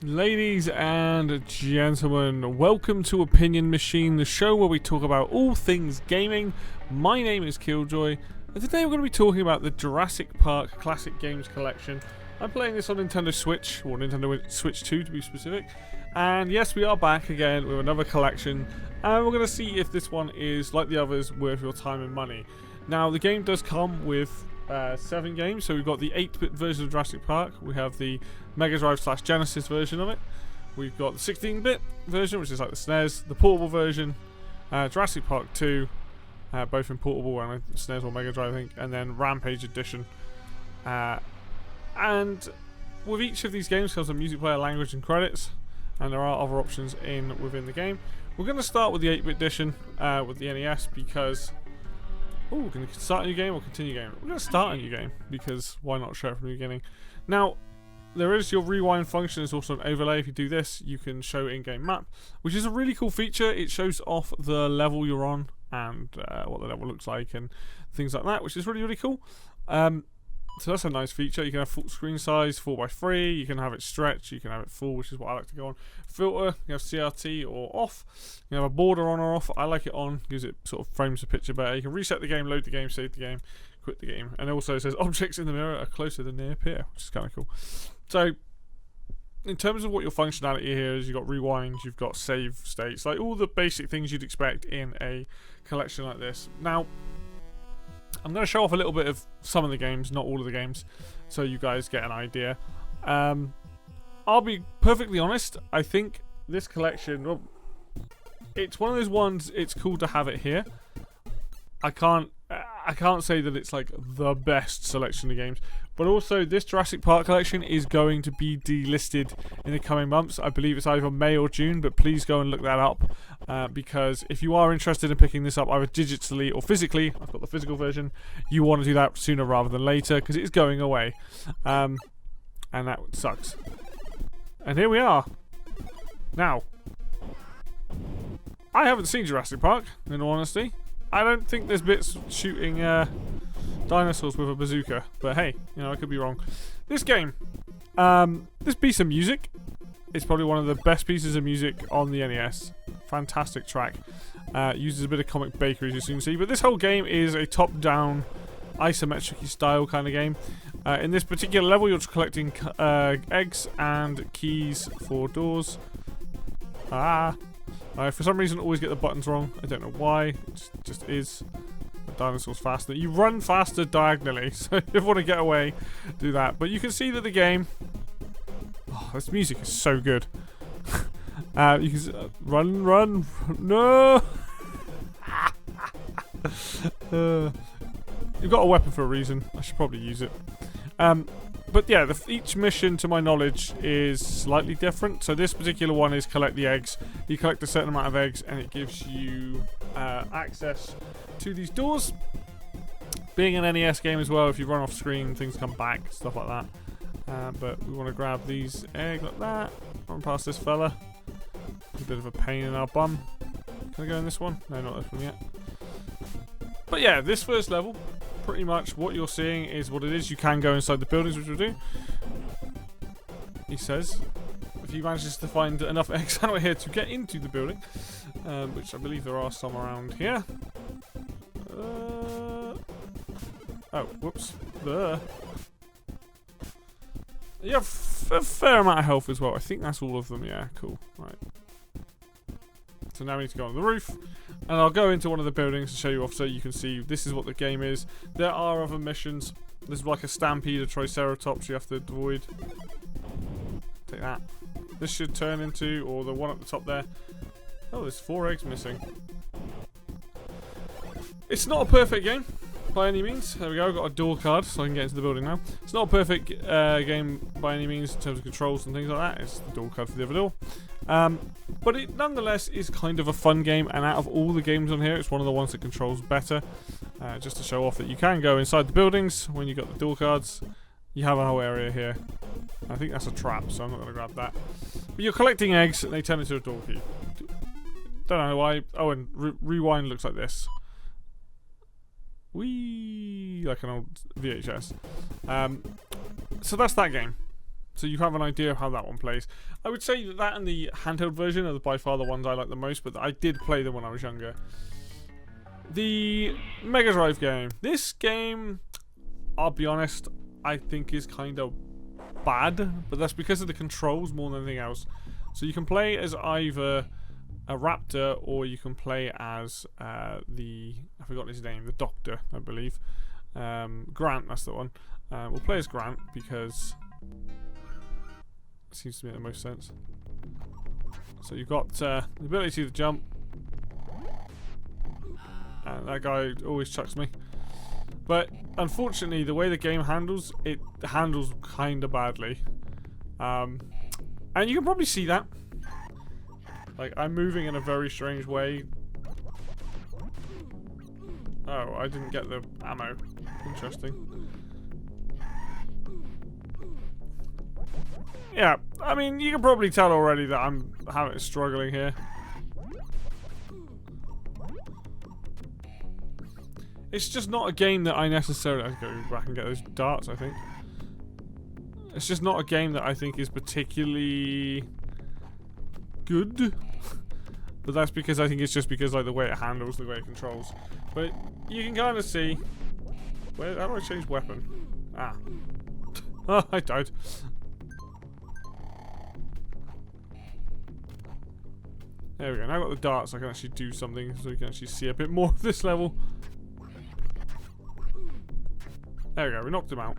Ladies and gentlemen, welcome to Opinion Machine, the show where we talk about all things gaming. My name is Killjoy, and today we're going to be talking about the Jurassic Park Classic Games Collection. I'm playing this on Nintendo Switch, or Nintendo Switch 2 to be specific. And yes, we are back again with another collection, and we're going to see if this one is, like the others, worth your time and money. Now, the game does come with 7 games, so we've got the 8-bit version of Jurassic Park, we have the Mega Drive / Genesis version of it, we've got the 16-bit version, which is like the SNES, the portable version, Jurassic Park 2, both in portable and SNES or Mega Drive I think, and then Rampage Edition. And with each of these games comes a music player, language and credits, and there are other options within the game. We're going to start with the 8-bit edition with the NES because... Oh, we're going to start a new game or continue game? We're going to start a new game because why not show it from the beginning? Now, there is your rewind function. There's also an overlay. If you do this, you can show in-game map, which is a really cool feature. It shows off the level you're on and what the level looks like and things like that, which is really, really cool. So that's a nice feature. You can have full screen size, 4:3. You can have it stretch. You can have it full, which is what I like to go on. Filter, you have CRT or off. You have a border on or off. I like it on. Gives it sort of frames the picture better. You can reset the game, load the game, save the game, quit the game. And it also says objects in the mirror are closer than they appear, which is kind of cool. So in terms of what your functionality here is, you've got rewind, you've got save states, like all the basic things you'd expect in a collection like this. Now, I'm going to show off a little bit of some of the games, not all of the games, so you guys get an idea. I'll be perfectly honest, I think this collection, well, it's one of those ones, it's cool to have it here. I can't say that it's like the best selection of games, but also this Jurassic Park collection is going to be delisted in the coming months. I believe it's either May or June, but please go and look that up because if you are interested in picking this up either digitally or physically, I've got the physical version, you want to do that sooner rather than later because it is going away, and that sucks. And here we are. Now, I haven't seen Jurassic Park, in all honesty. I don't think there's bits shooting dinosaurs with a bazooka, but hey, you know, I could be wrong. This game, this piece of music is probably one of the best pieces of music on the NES. Fantastic track. Uses a bit of Comic Bakery, as you can see, but this whole game is a top-down, isometric style kind of game. In this particular level, you're just collecting eggs and keys for doors. For some reason, I always get the buttons wrong. I don't know why. It just is. The dinosaur's faster. You run faster diagonally, so if you want to get away, do that. But you can see that the game... Oh, this music is so good. You can run, no! You've got a weapon for a reason. I should probably use it. But yeah, each mission, to my knowledge, is slightly different. So this particular one is collect the eggs. You collect a certain amount of eggs, and it gives you access to these doors. Being an NES game as well, if you run off screen, things come back, stuff like that. But we want to grab these eggs like that. Run past this fella. A bit of a pain in our bum. Can I go in this one? No, not this one yet. But yeah, this first level, pretty much what you're seeing is what it is. You can go inside the buildings, which we'll do. He says, if he manages to find enough eggs out here to get into the building, which I believe there are some around here. Oh, whoops. You have a fair amount of health as well. I think that's all of them. Yeah, cool. Right. So now we need to go on the roof, and I'll go into one of the buildings to show you off so you can see this is what the game is. There are other missions. There's like a stampede of Triceratops you have to avoid. Take that. This should turn into, or the one at the top there. Oh, there's 4 eggs missing. It's not a perfect game by any means. There we go, I've got a door card so I can get into the building now. It's not a perfect game by any means in terms of controls and things like that. It's the door card for the other door. But it nonetheless is kind of a fun game, and out of all the games on here, it's one of the ones that controls better. Just to show off that you can go inside the buildings when you got the door cards. You have a whole area here. I think that's a trap, so I'm not going to grab that. But you're collecting eggs, and they turn into a door key. Don't know why. Oh, and rewind looks like this. Whee! Like an old VHS. So that's that game. So you have an idea of how that one plays. I would say that and the handheld version are by far the ones I like the most, but I did play them when I was younger. The Mega Drive game. This game, I'll be honest, I think is kind of bad, but that's because of the controls more than anything else. So you can play as either a raptor or you can play as I forgot his name, the Doctor, I believe. Grant, that's the one. We'll play as Grant because it seems to make the most sense. So you've got the ability to jump. And that guy always chucks me. But unfortunately, the way the game handles, it handles kind of badly. And you can probably see that. Like, I'm moving in a very strange way. Oh, I didn't get the ammo. Interesting. Yeah, I mean, you can probably tell already that I'm struggling here. It's just not a game that I necessarily... I'll go back and get those darts, I think. It's just not a game that I think is particularly good. But that's because I think it's just because like the way it handles, the way it controls. But you can kind of see... How do I change weapon? Ah. Oh, I died. There we go. Now I've got the darts, I can actually do something so you can actually see a bit more of this level. There we go, we knocked him out.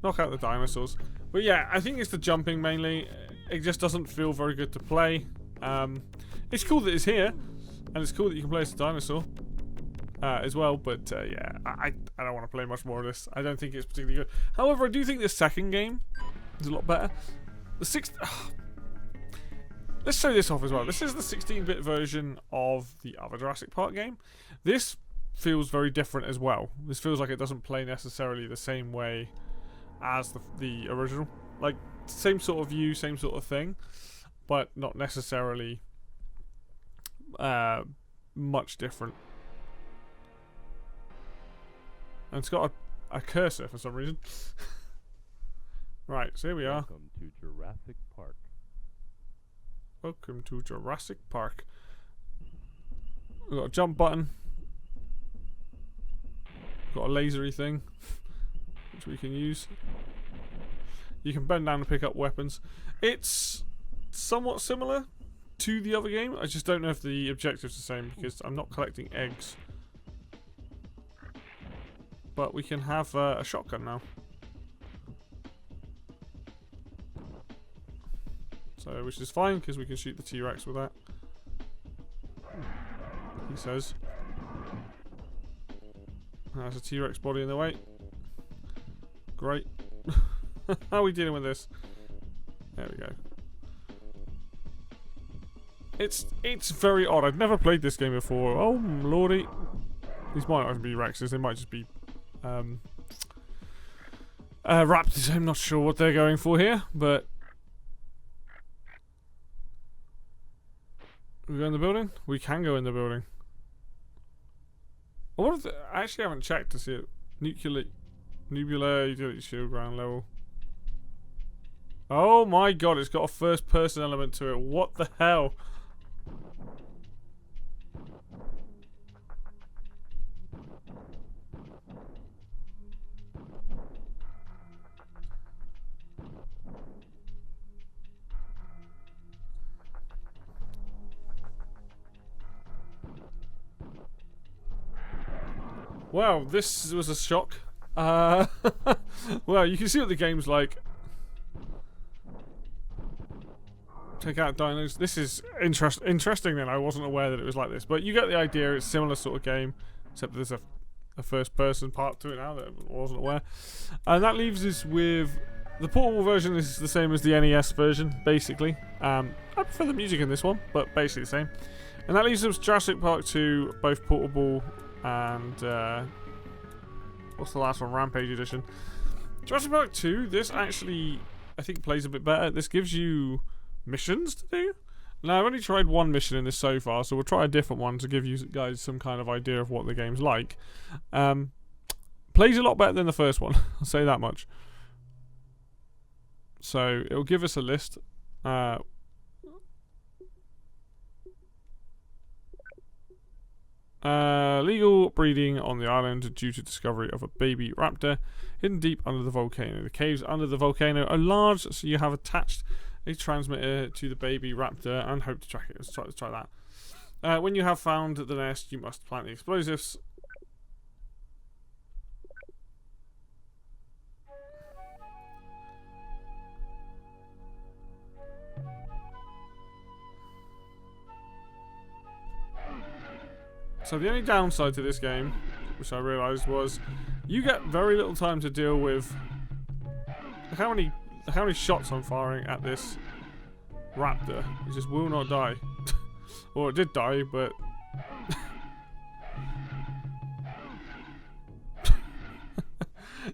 Knock out the dinosaurs. But yeah, I think it's the jumping mainly. It just doesn't feel very good to play. It's cool that it's here, and it's cool that you can play as a dinosaur as well, but yeah, I don't want to play much more of this. I don't think it's particularly good. However, I do think the second game is a lot better. The sixth... Let's show this off as well. This is the 16-bit version of the other Jurassic Park game. This feels very different as well. This feels like it doesn't play necessarily the same way as the original. Like, same sort of view, same sort of thing, but not necessarily much different. And it's got a cursor for some reason. Right, so here we are. Welcome to Jurassic Park. Welcome to Jurassic Park. We've got a jump button. Got a lasery thing, which we can use. You can bend down to pick up weapons. It's somewhat similar to the other game. I just don't know if the objective's the same because I'm not collecting eggs. But we can have a shotgun now. So, which is fine because we can shoot the T-Rex with that. He says. There's a T-Rex body in the way. Great. How are we dealing with this? There we go. It's very odd. I've never played this game before. Oh lordy. These might not even be Rexes. They might just be Raptors. I'm not sure what they're going for here, but we go in the building? We can go in the building. I actually haven't checked to see it. Nubular utility shield ground level. Oh my god, it's got a first person element to it. What the hell? Wow, this was a shock. Well, you can see what the game's like. Take out dinos. This is interesting then. I wasn't aware that it was like this. But you get the idea. It's a similar sort of game. Except there's a first person part to it now that I wasn't aware. And that leaves us with... The portable version is the same as the NES version, basically. I prefer the music in this one, but basically the same. And that leaves us Jurassic Park 2, both portable and... what's the last one? Rampage Edition. Jurassic Park 2, this actually, I think, plays a bit better. This gives you missions to do. Now, I've only tried one mission in this so far, so we'll try a different one to give you guys some kind of idea of what the game's like. Plays a lot better than the first one, I'll say that much. So it'll give us a list. Legal breeding on the island due to discovery of a baby raptor hidden deep under the volcano. The caves under the volcano are large, so you have attached a transmitter to the baby raptor and hope to track it. Let's try that. When you have found the nest, you must plant the explosives. So the only downside to this game, which I realised, was you get very little time to deal with how many shots I'm firing at this raptor. It just will not die. Or it did die, but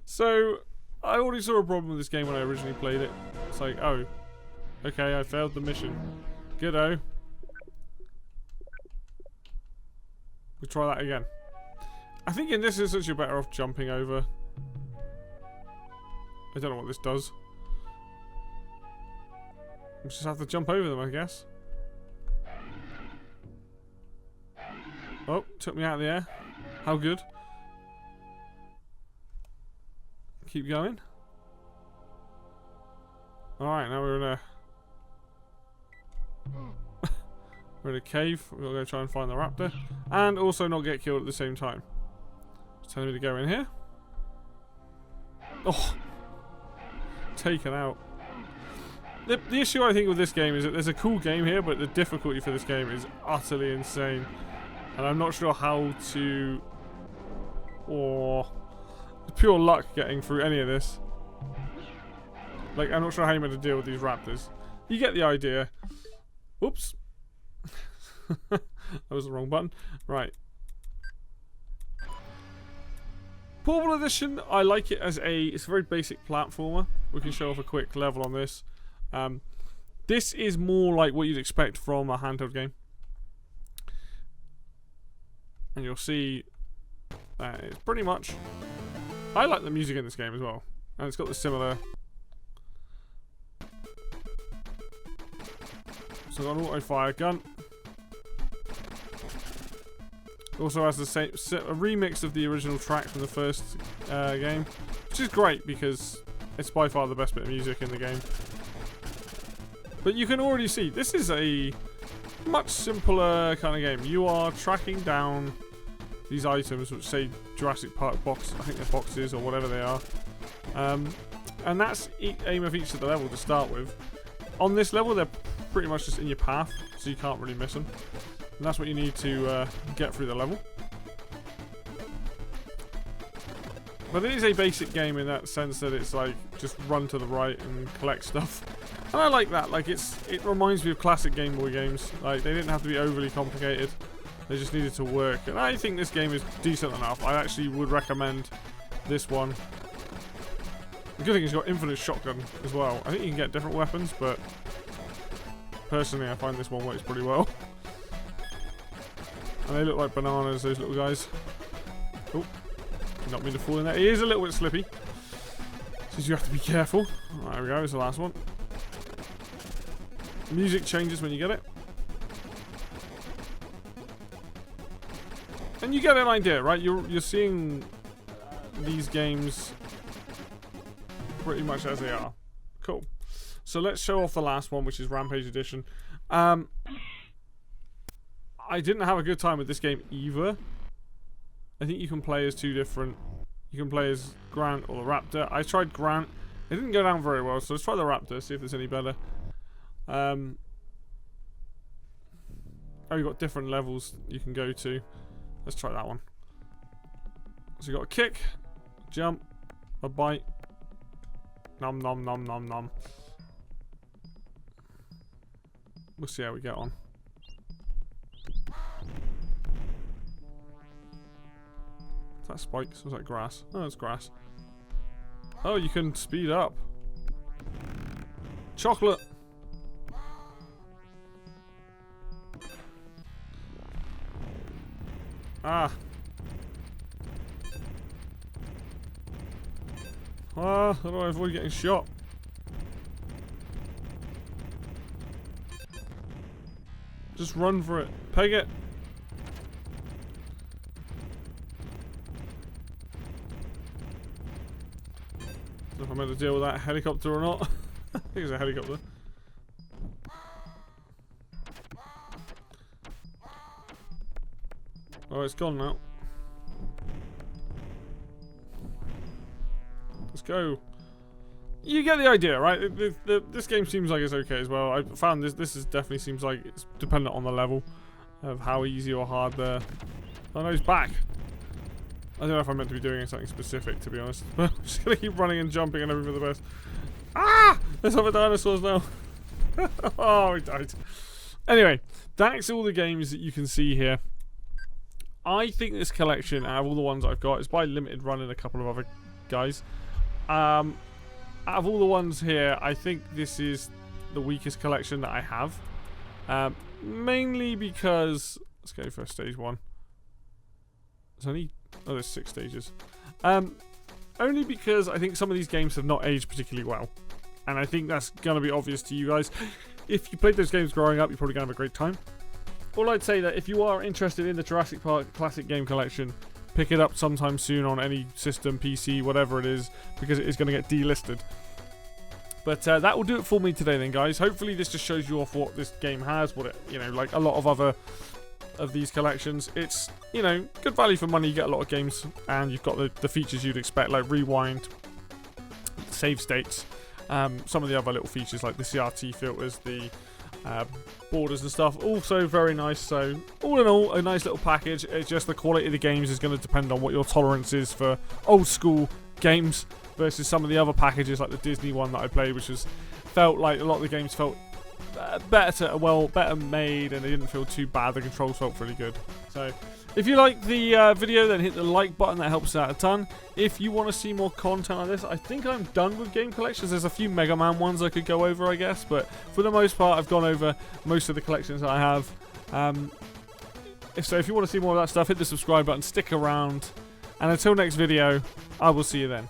so I already saw a problem with this game when I originally played it. It's like, oh, okay, I failed the mission. Good-o. We'll try that again. I think in this instance you're better off jumping over. I don't know what this does. We just have to jump over them, I guess. Oh, took me out of the air. How good. Keep going. Alright, now we're in a we're in a cave. We're going to try and find the raptor. And also not get killed at the same time. It's telling me to go in here. Oh! Taken out. The issue I think with this game is that there's a cool game here, but the difficulty for this game is utterly insane. And I'm not sure how to... or... pure luck getting through any of this. Like, I'm not sure how you're meant to deal with these raptors. You get the idea. Whoops. That was the wrong button. Right. Portable Edition, I like it as it's a very basic platformer. We can show off a quick level on this. This is more like what you'd expect from a handheld game. And you'll see that it's pretty much... I like the music in this game as well. And it's got the similar... So I've got an auto-fire gun. Also has the same a remix of the original track from the first game, which is great because it's by far the best bit of music in the game. But you can already see this is a much simpler kind of game. You are tracking down these items which say Jurassic Park box, I think they're boxes or whatever they are, and that's aim of each of the level to start with. On this level, they're pretty much just in your path, so you can't really miss them. And that's what you need to get through the level. But it is a basic game in that sense that it's like just run to the right and collect stuff. And I like that. Like it reminds me of classic Game Boy games. Like they didn't have to be overly complicated. They just needed to work. And I think this game is decent enough. I actually would recommend this one. The good thing is it's got infinite shotgun as well. I think you can get different weapons, but personally I find this one works pretty well. And they look like bananas, those little guys. Oh, not mean to fall in there. He is a little bit slippy. So you have to be careful. Right, there we go, it's the last one. Music changes when you get it. And you get an idea, right? You're seeing these games pretty much as they are. Cool. So let's show off the last one, which is Rampage Edition. I didn't have a good time with this game either. I think you can play as two different... You can play as Grant or the Raptor. I tried Grant. It didn't go down very well, so let's try the Raptor, see if it's any better. Oh, you've got different levels you can go to. Let's try that one. So you've got a kick, jump, a bite. Nom nom nom nom nom. We'll see how we get on. Is that spikes? Or is that grass? Oh, it's grass. Oh, you can speed up. Chocolate! Ah. Ah, how do I avoid getting shot? Just run for it. Peg it. I don't know if I'm meant to deal with that helicopter or not. I think it's a helicopter. Oh, it's gone now. Let's go. You get the idea, right? This game seems like it's okay as well. I found this definitely seems like it's dependent on the level of how easy or hard the... Oh no, he's back. I don't know if I'm meant to be doing something specific, to be honest. But I'm just gonna keep running and jumping and hoping for the best. Ah! There's other dinosaurs now. Oh, he died. Anyway, that's all the games that you can see here. I think this collection, out of all the ones I've got, is by Limited Run and a couple of other guys. Out of all the ones here, I think this is the weakest collection that I have. Mainly because... Let's go for stage 1. There's only... Oh, there's 6 stages. Only because I think some of these games have not aged particularly well. And I think that's going to be obvious to you guys. If you played those games growing up, you're probably going to have a great time. All I'd say that if you are interested in the Jurassic Park Classic Game Collection, pick it up sometime soon on any system, PC, whatever it is, because it is going to get delisted. But that will do it for me today then, guys. Hopefully this just shows you off what this game has, what it, you know, like a lot of other of these collections. It's, you know, good value for money. You get a lot of games, and you've got the features you'd expect, like rewind, save states, some of the other little features like the CRT filters, the borders and stuff, also very nice. So all in all, a nice little package. It's just the quality of the games is going to depend on what your tolerance is for old school games versus some of the other packages like the Disney one that I played, which was felt like a lot of the games felt better made, and they didn't feel too bad. The controls felt pretty good. So if you like the video, then hit the like button. That helps out a ton. If you want to see more content like this, I think I'm done with game collections. There's a few Mega Man ones I could go over, I guess, but for the most part, I've gone over most of the collections that I have. So if you want to see more of that stuff, hit the subscribe button, stick around, and until next video, I will see you then.